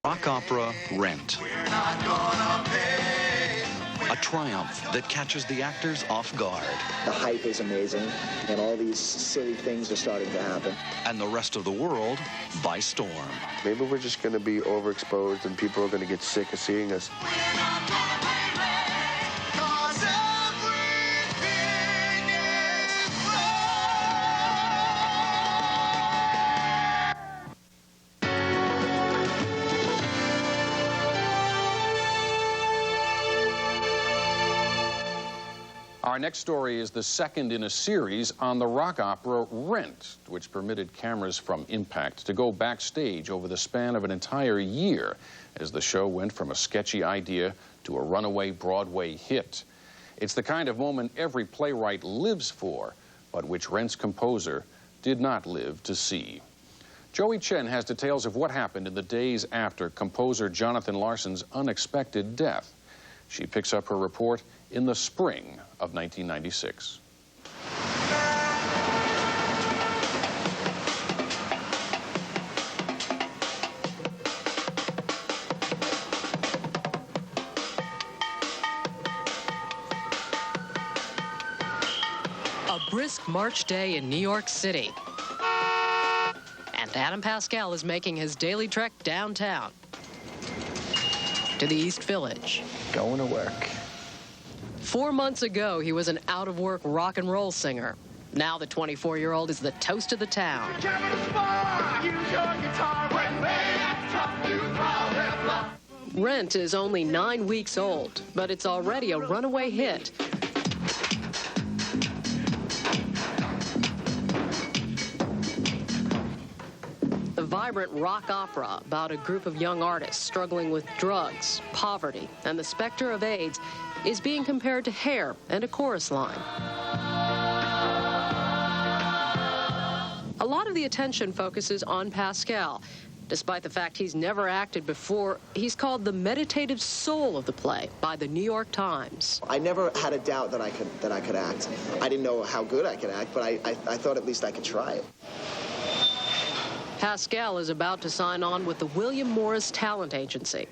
Rock opera Rent. A triumph that catches the actors off guard. The hype is amazing, and all these silly things are starting to happen. And the rest of the world by storm. Maybe we're just going to be overexposed and people are going to get sick of seeing us. Our next story is the second in a series on the rock opera Rent, which permitted cameras from Impact to go backstage over the span of an entire year as the show went from a sketchy idea to a runaway Broadway hit. It's the kind of moment every playwright lives for, but which Rent's composer did not live to see. Joey Chen has details of what happened in the days after composer Jonathan Larson's unexpected death. She picks up her report in the spring of 1996. A brisk March day in New York City. And Adam Pascal is making his daily trek downtown to the East Village. Going to work. 4 months ago, he was an out-of-work rock and roll singer. Now the 24-year-old is the toast of the town. Rent is only 9 weeks old, but it's already a runaway hit. The vibrant rock opera about a group of young artists struggling with drugs, poverty, and the specter of AIDS is being compared to Hair and a chorus line. A lot of the attention focuses on Pascal. Despite the fact he's never acted before, he's called the meditative soul of the play by the New York Times. I never had a doubt that I could act. I didn't know how good I could act, but I thought at least I could try it. Pascal is about to sign on with the William Morris Talent Agency.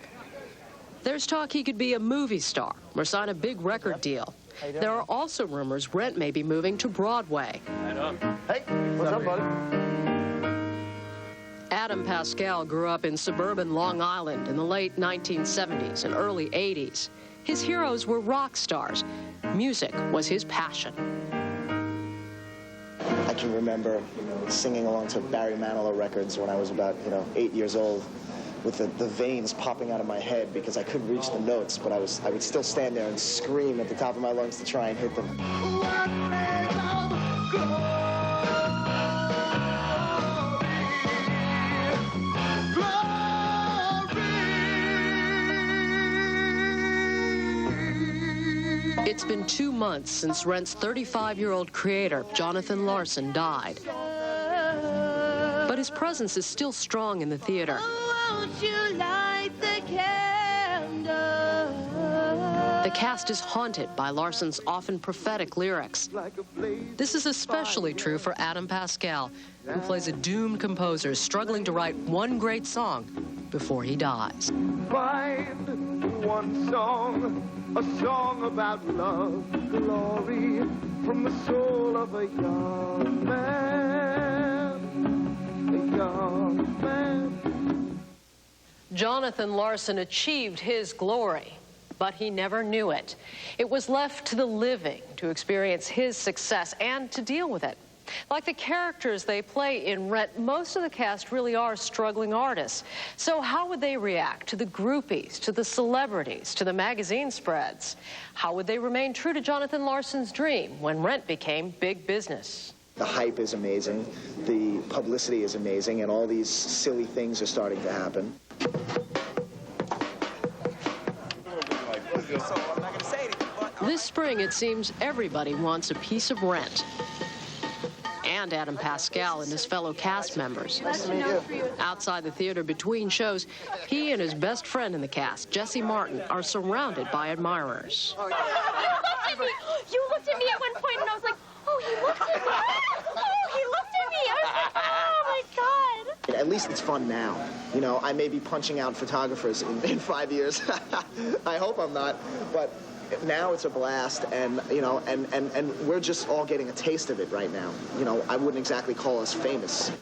There's talk he could be a movie star or sign a big record deal. There are also rumors Rent may be moving to Broadway. Hey, what's up, buddy? Adam Pascal grew up in suburban Long Island in the late 1970s and early 80s. His heroes were rock stars. Music was his passion. I can remember singing along to Barry Manilow records when I was about, 8 years old, with the veins popping out of my head because I couldn't reach the notes, but I would still stand there and scream at the top of my lungs to try and hit them. It's been 2 months since Rent's 35-year-old creator, Jonathan Larson, died. But his presence is still strong in the theater. The cast is haunted by Larson's often prophetic lyrics. This is especially true for Adam Pascal, who plays a doomed composer struggling to write one great song before he dies. Find one song, a song about love, glory, from the soul of a young man, a young man. Jonathan Larson achieved his glory, but he never knew it. It was left to the living to experience his success and to deal with it. Like the characters they play in Rent, most of the cast really are struggling artists. So how would they react to the groupies, to the celebrities, to the magazine spreads? How would they remain true to Jonathan Larson's dream when Rent became big business? The hype is amazing, the publicity is amazing, and all these silly things are starting to happen. This spring, it seems everybody wants a piece of Rent. And Adam Pascal and his fellow cast members. Outside the theater between shows, he and his best friend in the cast, Jesse Martin, are surrounded by admirers. You looked at me at one point and I was like, oh, he looked at me. Oh, he looked at me. I was like, oh my God. at least it's fun now. You know, I may be punching out photographers in 5 years. I hope I'm not, but now it's a blast, and you know, and we're just all getting a taste of it right now. You know, I wouldn't exactly call us famous.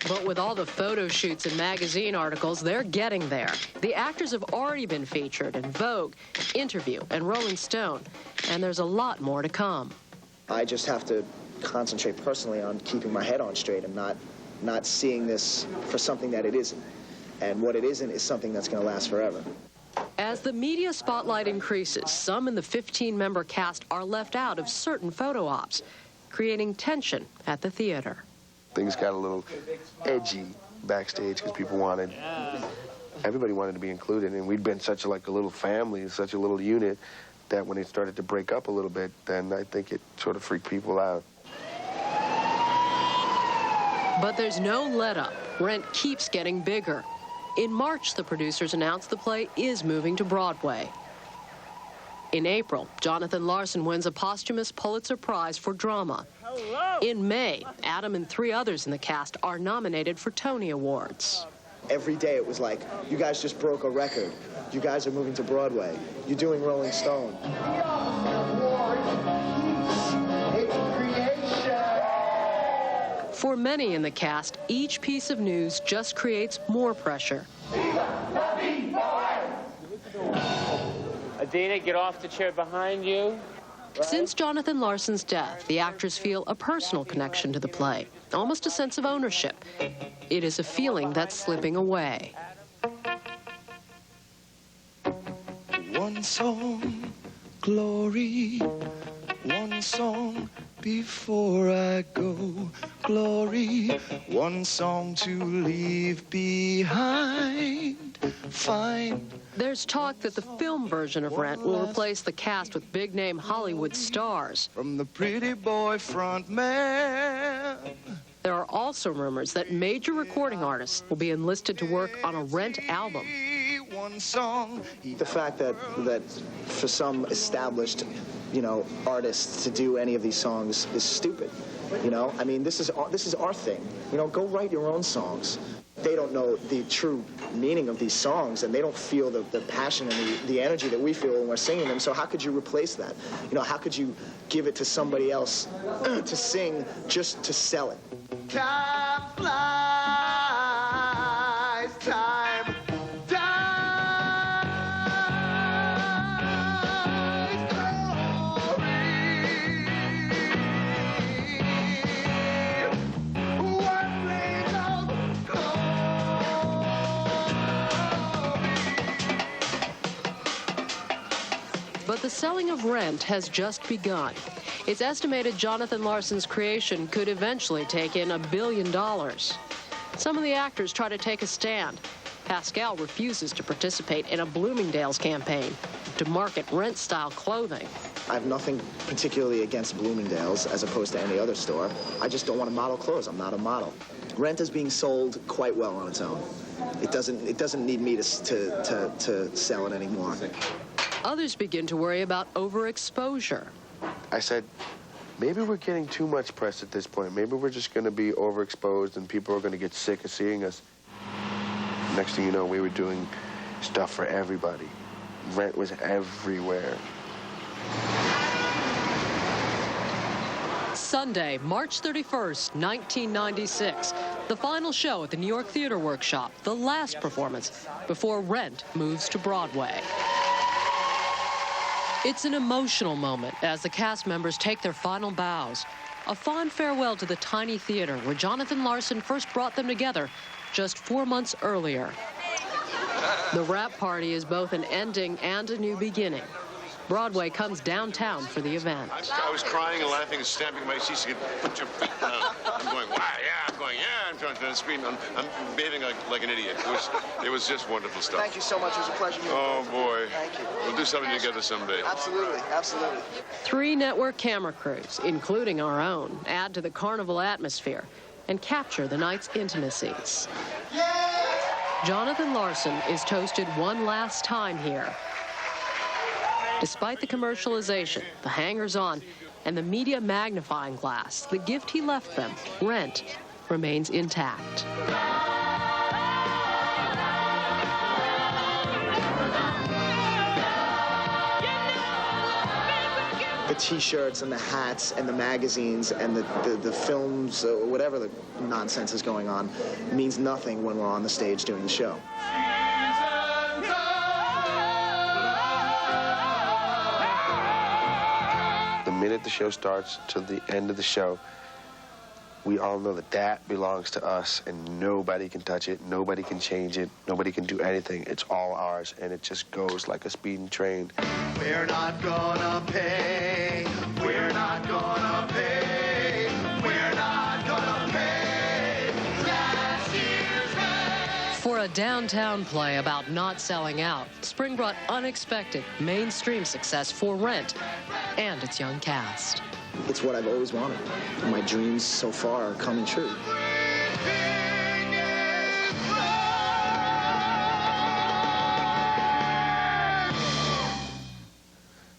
But with all the photo shoots and magazine articles, they're getting there. The actors have already been featured in Vogue, Interview, and Rolling Stone, and there's a lot more to come. I just have to concentrate personally on keeping my head on straight and not seeing this for something that it isn't. And what it isn't is something that's going to last forever. As the media spotlight increases, some in the 15-member cast are left out of certain photo ops, creating tension at the theater. Things got a little edgy backstage because everybody wanted to be included, and we'd been such a little family, such a little unit, that when it started to break up a little bit, then I think it sort of freaked people out. But there's no let-up. Rent keeps getting bigger. In March, the producers announced the play is moving to Broadway. In April, Jonathan Larson wins a posthumous Pulitzer Prize for drama. Hello. In May, Adam and 3 others in the cast are nominated for Tony Awards. Every day it was like, you guys just broke a record. You guys are moving to Broadway. You're doing Rolling Stone. For many in the cast, each piece of news just creates more pressure. Adina, get off the chair behind you. Since Jonathan Larson's death, the actors feel a personal connection to the play, almost a sense of ownership. It is a feeling that's slipping away. One song, glory. One song before I go, glory. One song to leave behind, find. There's talk that the film version of Rent will replace the cast with big-name Hollywood stars. From the pretty boy front man. There are also rumors that major recording artists will be enlisted to work on a Rent album. One song. The fact that for some established, you know, artists to do any of these songs is stupid. You know, I mean, this is our thing. You know, go write your own songs. They don't know the true meaning of these songs, and they don't feel the passion and the energy that we feel when we're singing them. So how could you replace that? You know, how could you give it to somebody else to sing just to sell it? Time flies, time But the selling of Rent has just begun. It's estimated Jonathan Larson's creation could eventually take in $1 billion. Some of the actors try to take a stand. Pascal refuses to participate in a Bloomingdale's campaign to market Rent-style clothing. I have nothing particularly against Bloomingdale's as opposed to any other store. I just don't want to model clothes. I'm not a model. Rent is being sold quite well on its own. It doesn't need me to sell it anymore. Others begin to worry about overexposure. I said, maybe we're getting too much press at this point. Maybe we're just going to be overexposed and people are going to get sick of seeing us. Next thing you know, we were doing stuff for everybody. Rent was everywhere. Sunday, March 31st, 1996. The final show at the New York Theater Workshop, the last performance before Rent moves to Broadway. It's an emotional moment as the cast members take their final bows. A fond farewell to the tiny theater where Jonathan Larson first brought them together just 4 months earlier. The wrap party is both an ending and a new beginning. Broadway comes downtown for the event. I was crying and laughing and stamping my seats to put your feet down. I'm going, wow, yeah, I'm going, yeah, I'm trying to scream. I'm behaving like an idiot. It was just wonderful stuff. Thank you so much. It was a pleasure. Oh, boy. Thank you. We'll do something together someday. Absolutely, absolutely. 3 network camera crews, including our own, add to the carnival atmosphere and capture the night's intimacies. Jonathan Larson is toasted one last time here. Despite the commercialization, the hangers-on, And the media magnifying glass, the gift he left them, Rent, remains intact. The T-shirts and the hats and the magazines and the films, whatever the nonsense is going on, means nothing when we're on the stage doing the show. The minute the show starts to the end of the show, we all know that that belongs to us and nobody can touch it, nobody can change it, nobody can do anything. It's all ours, and it just goes like a speeding train. We're not gonna pay. We're not gonna pay. We're not gonna pay. Last year's rent. For a downtown play about not selling out, spring brought unexpected mainstream success for Rent and its young cast. It's what I've always wanted. My dreams so far are coming true.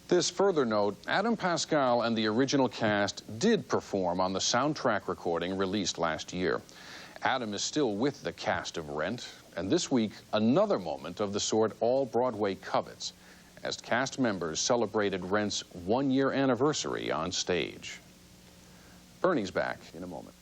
This further note, Adam Pascal and the original cast did perform on the soundtrack recording released last year. Adam is still with the cast of Rent, and this week, another moment of the sort all Broadway covets, as cast members celebrated Rent's one-year anniversary on stage. Bernie's back in a moment.